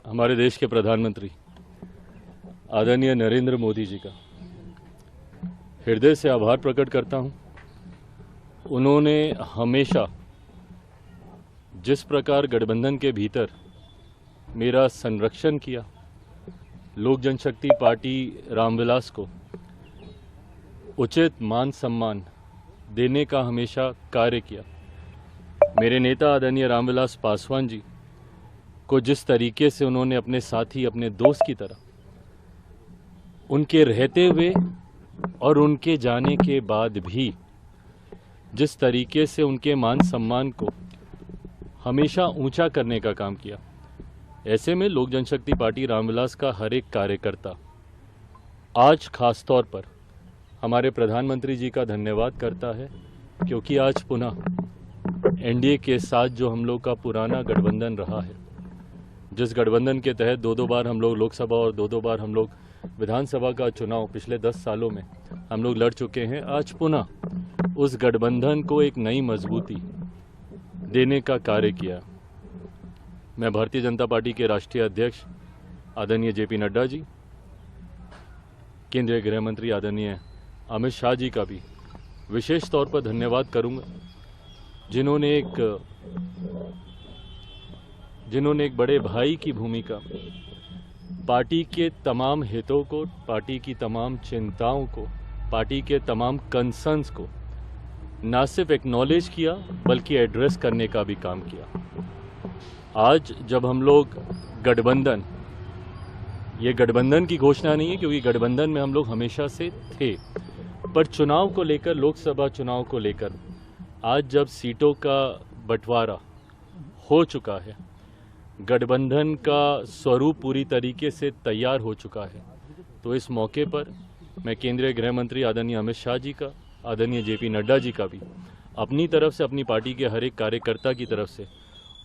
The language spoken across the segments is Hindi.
हमारे देश के प्रधानमंत्री आदरणीय नरेंद्र मोदी जी का हृदय से आभार प्रकट करता हूं। उन्होंने हमेशा जिस प्रकार गठबंधन के भीतर मेरा संरक्षण किया, लोक जनशक्ति पार्टी रामविलास को उचित मान सम्मान देने का हमेशा कार्य किया। मेरे नेता आदरणीय रामविलास पासवान जी को जिस तरीके से उन्होंने अपने साथी, अपने दोस्त की तरह उनके रहते हुए और उनके जाने के बाद भी जिस तरीके से उनके मान सम्मान को हमेशा ऊंचा करने का काम किया, ऐसे में लोक जनशक्ति पार्टी रामविलास का हर एक कार्यकर्ता आज खास तौर पर हमारे प्रधानमंत्री जी का धन्यवाद करता है, क्योंकि आज पुनः एनडीए के साथ जो हम लोग का पुराना गठबंधन रहा है, जिस गठबंधन के तहत दो बार हम लोग लोकसभा और दो बार हम लोग विधानसभा का चुनाव पिछले 10 सालों में हम लोग लड़ चुके हैं, आज पुनः उस गठबंधन को एक नई मजबूती देने का कार्य किया। मैं भारतीय जनता पार्टी के राष्ट्रीय अध्यक्ष आदरणीय जेपी नड्डा जी, केंद्रीय गृह मंत्री आदरणीय अमित शाह जी का भी विशेष तौर पर धन्यवाद करूंगा, जिन्होंने एक बड़े भाई की भूमिका पार्टी के तमाम हितों को, पार्टी की तमाम चिंताओं को, पार्टी के तमाम कंसर्न्स को ना सिर्फ एक्नॉलेज किया बल्कि एड्रेस करने का भी काम किया। आज जब हम लोग गठबंधन, ये गठबंधन की घोषणा नहीं है क्योंकि गठबंधन में हम लोग हमेशा से थे, पर चुनाव को लेकर, लोकसभा चुनाव को लेकर आज जब सीटों का बंटवारा हो चुका है, गठबंधन का स्वरूप पूरी तरीके से तैयार हो चुका है, तो इस मौके पर मैं केंद्रीय गृह मंत्री आदरणीय अमित शाह जी का, आदरणीय जेपी नड्डा जी का भी अपनी तरफ से, अपनी पार्टी के हर एक कार्यकर्ता की तरफ से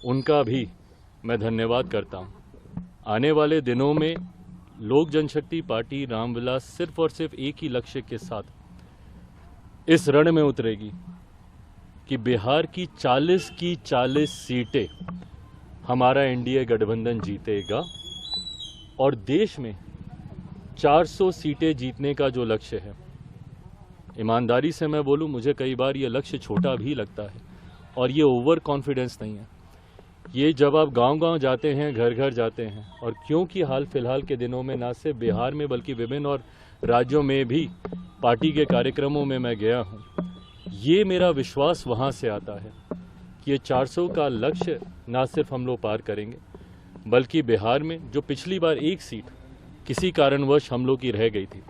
उनका भी मैं धन्यवाद करता हूं। आने वाले दिनों में लोक जनशक्ति पार्टी रामविलास सिर्फ और सिर्फ एक ही लक्ष्य के साथ इस रण में उतरेगी कि बिहार की 40 सीटें हमारा एनडीए गठबंधन जीतेगा और देश में 400 सीटें जीतने का जो लक्ष्य है, ईमानदारी से मैं बोलूं, मुझे कई बार ये लक्ष्य छोटा भी लगता है और ये ओवर कॉन्फिडेंस नहीं है। ये जब आप गांव-गांव जाते हैं, घर-घर जाते हैं, और क्योंकि हाल फिलहाल के दिनों में ना सिर्फ बिहार में बल्कि विभिन्न और राज्यों में भी पार्टी के कार्यक्रमों में मैं गया हूँ, ये मेरा विश्वास वहाँ से आता है कि ये 400 का लक्ष्य ना सिर्फ हम लोग पार करेंगे बल्कि बिहार में जो पिछली बार एक सीट किसी कारणवश हम लोग की रह गई थी,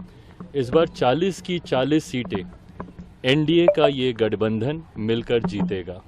इस बार 40 की 40 सीटें एनडीए का ये गठबंधन मिलकर जीतेगा।